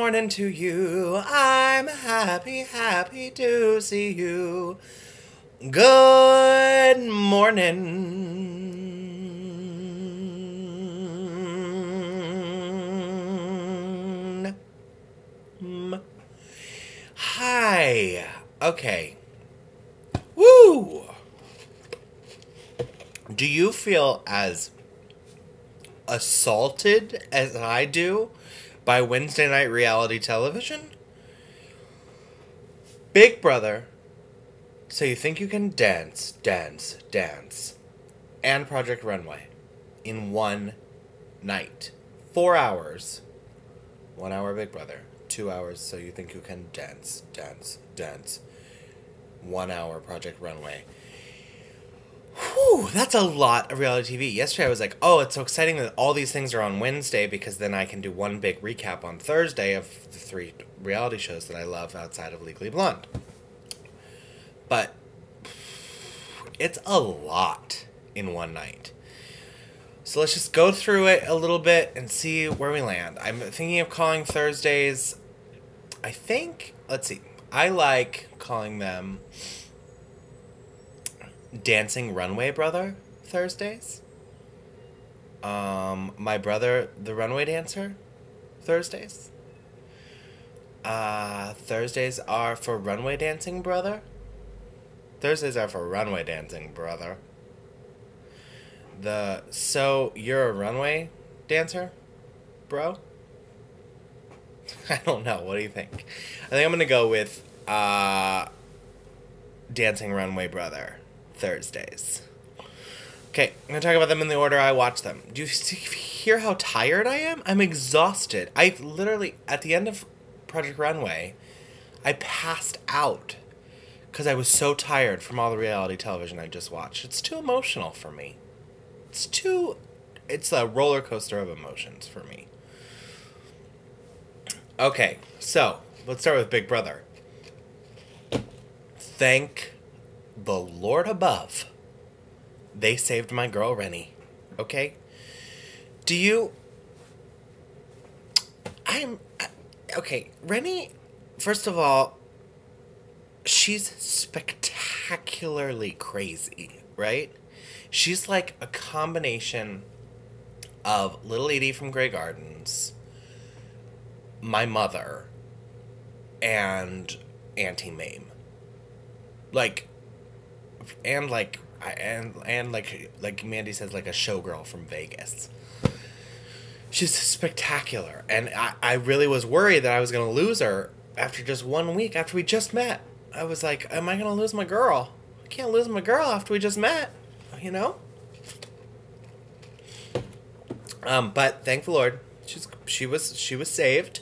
morning to you. I'm happy to see you. Good morning. Hi. Okay. Woo! Do you feel as assaulted as I do by Wednesday night reality television? Big Brother, So You Think You Can Dance, and Project Runway in one night. 4 hours. 1 hour Big Brother. 2 hours So You Think You Can Dance. 1 hour Project Runway. Whew, that's a lot of reality TV. Yesterday I was like, oh, it's so exciting that all these things are on Wednesday because then I can do one big recap on Thursday of the 3 reality shows that I love outside of Legally Blonde. But it's a lot in one night. So let's just go through it a little bit and see where we land. I'm thinking of calling Thursdays, let's see, I like calling them Dancing Runway Brother Thursdays. My brother, the runway dancer, Thursdays. Thursdays are for runway dancing brother. Thursdays are for runway dancing brother. So you're a runway dancer, bro? I don't know. What do you think? I think I'm gonna go with Dancing Runway Brother Thursdays. Okay, I'm going to talk about them in the order I watch them. Do you hear how tired I am? I'm exhausted. I literally, at the end of Project Runway, I passed out because I was so tired from all the reality television I just watched. It's too emotional for me. It's a roller coaster of emotions for me. Okay, so let's start with Big Brother. Thank the Lord above, they saved my girl Rennie. Okay? Okay, Rennie, first of all, she's spectacularly crazy, right? She's like a combination of Little Edie from Grey Gardens, my mother, and Auntie Mame. Like Mandy says, like a showgirl from Vegas. She's spectacular, and I really was worried that I was gonna lose her after just 1 week after we just met. I was like, am I gonna lose my girl? I can't lose my girl after we just met, you know. But thank the Lord, she was saved.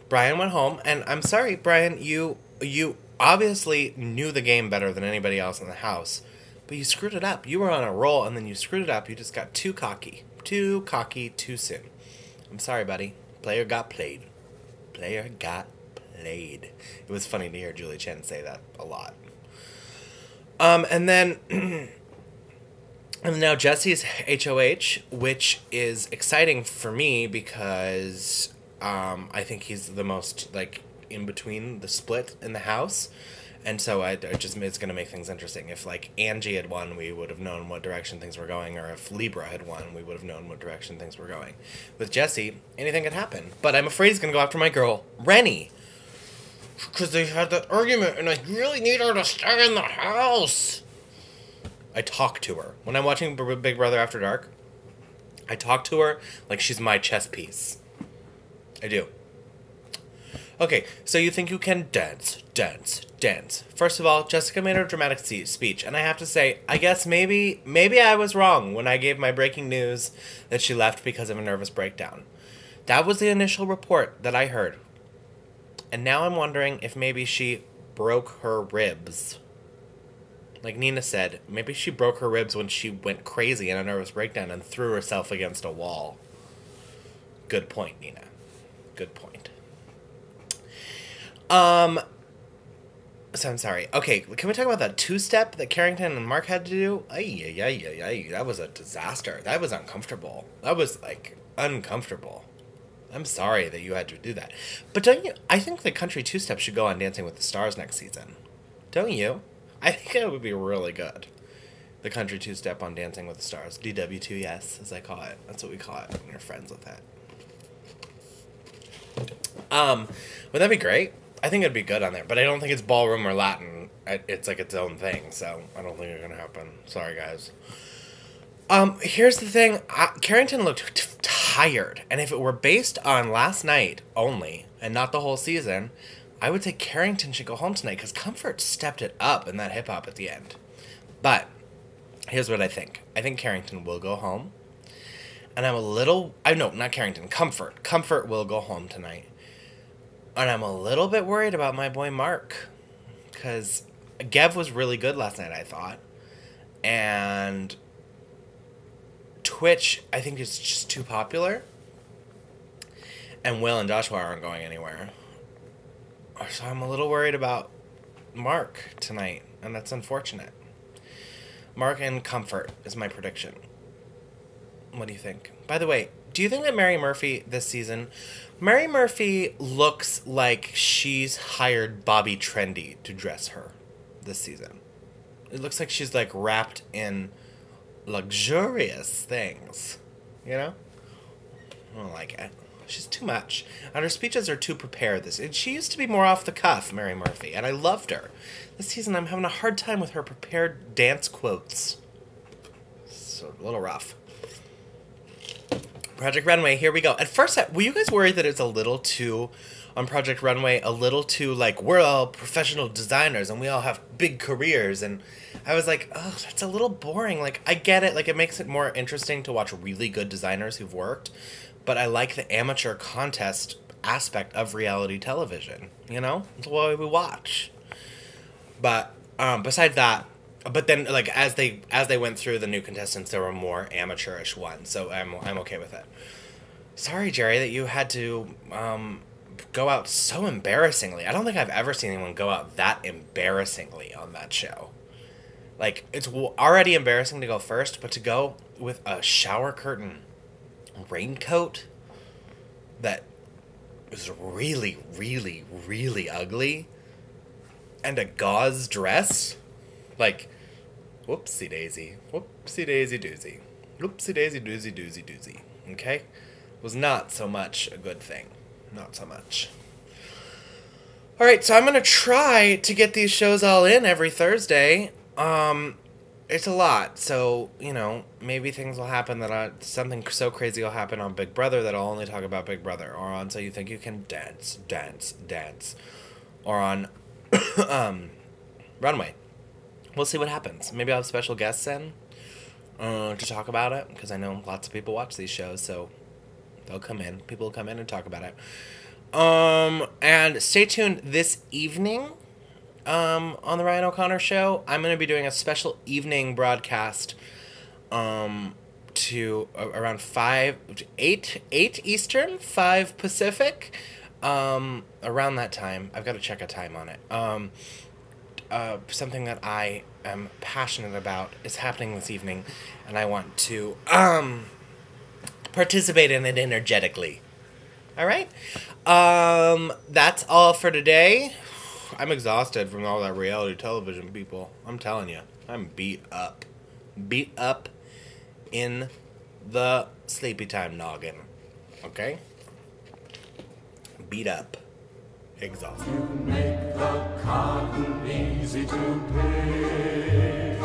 Brian went home, and I'm sorry, Brian, you obviously knew the game better than anybody else in the house, but you screwed it up. You were on a roll, and then you screwed it up. You just got too cocky, too soon. I'm sorry, buddy. Player got played. It was funny to hear Julie Chen say that a lot. And then, and now Jesse's HOH, which is exciting for me because I think he's the most, like, in between the split in the house, and so it's going to make things interesting. If, like, Angie had won, we would have known what direction things were going, or if Libra had won, we would have known what direction things were going. With Jesse, anything could happen, but I'm afraid he's going to go after my girl Rennie, because they had that argument, and I really need her to stay in the house. I talk to her when I'm watching Big Brother After Dark. I talk to her like she's my chess piece. I do. Okay, so you think you can dance. First of all, Jessica made her dramatic speech, and I have to say, I guess maybe I was wrong when I gave my breaking news that she left because of a nervous breakdown. That was the initial report that I heard. And now I'm wondering if maybe she broke her ribs. Like Nina said, maybe she broke her ribs when she went crazy in a nervous breakdown and threw herself against a wall. Good point, Nina. Good point. So I'm sorry. Okay, can we talk about that two-step that Carrington and Mark had to do? Ay, that was a disaster. That was uncomfortable. That was, like, uncomfortable. I'm sorry that you had to do that. But don't you... I think the country two-step should go on Dancing with the Stars next season. Don't you? I think it would be really good. The country two-step on Dancing with the Stars. DW2, as I call it. That's what we call it when you're friends with it. Would that be great? I think it'd be good on there. But I don't think it's ballroom or Latin. It's like its own thing. So I don't think it's going to happen. Sorry, guys. Here's the thing. Carrington looked tired. And if it were based on last night only, and not the whole season, I would say Carrington should go home tonight, because Comfort stepped it up in that hip-hop at the end. But here's what I think. I think Carrington will go home. And I'm a little... no, not Carrington. Comfort. Comfort will go home tonight. And I'm a little bit worried about my boy Mark. Because Gev was really good last night, I thought. And... Twitch, I think, is just too popular. And Will and Joshua aren't going anywhere. So I'm a little worried about Mark tonight. And that's unfortunate. Mark and Comfort is my prediction. What do you think? By the way, do you think that Mary Murphy this season... Mary Murphy looks like she's hired Bobby Trendy to dress her this season. It looks like she's, like, wrapped in... luxurious things, you know? I don't like it. She's too much. And her speeches are too prepared. And she used to be more off the cuff, Mary Murphy, and I loved her. This season, I'm having a hard time with her prepared dance quotes. So, a little rough. Project Runway, here we go. At first, were you guys worried that it's a little too, on Project Runway, a little too, like, we're all professional designers and we all have big careers, and I was like, oh, that's a little boring. Like, I get it. Like, it makes it more interesting to watch really good designers who've worked, but I like the amateur contest aspect of reality television, you know? That's what we watch. But, besides that, but then, like, as they went through the new contestants, there were more amateurish ones, so I'm okay with it. Sorry, Jerry, that you had to go out so embarrassingly. I don't think I've ever seen anyone go out that embarrassingly on that show. Like, it's already embarrassing to go first, but to go with a shower curtain raincoat that is really, really, really ugly, and a gauze dress... Like, whoopsie daisy, doozy. Whoopsie daisy doozy doozy doozy. Okay? Was not so much a good thing. Not so much. Alright, so I'm gonna try to get these shows all in every Thursday. It's a lot, so, you know, maybe things will happen that something so crazy will happen on Big Brother that I'll only talk about Big Brother, or on So You Think You Can Dance, or on, Runway. We'll see what happens. Maybe I'll have special guests in to talk about it, because I know lots of people watch these shows, so they'll come in. People will come in and talk about it. And stay tuned this evening on the Ryan O'Connor Show. I'm going to be doing a special evening broadcast to around 8 Eastern, 5 Pacific, around that time. I've got to check a time on it. Something that I am passionate about is happening this evening, and I want to participate in it energetically. All right? That's all for today. I'm exhausted from all that reality television, people. I'm telling you. I'm beat up. Beat up in the sleepy time noggin. Okay? Beat up. Exhausted. You make the cotton easy to pick.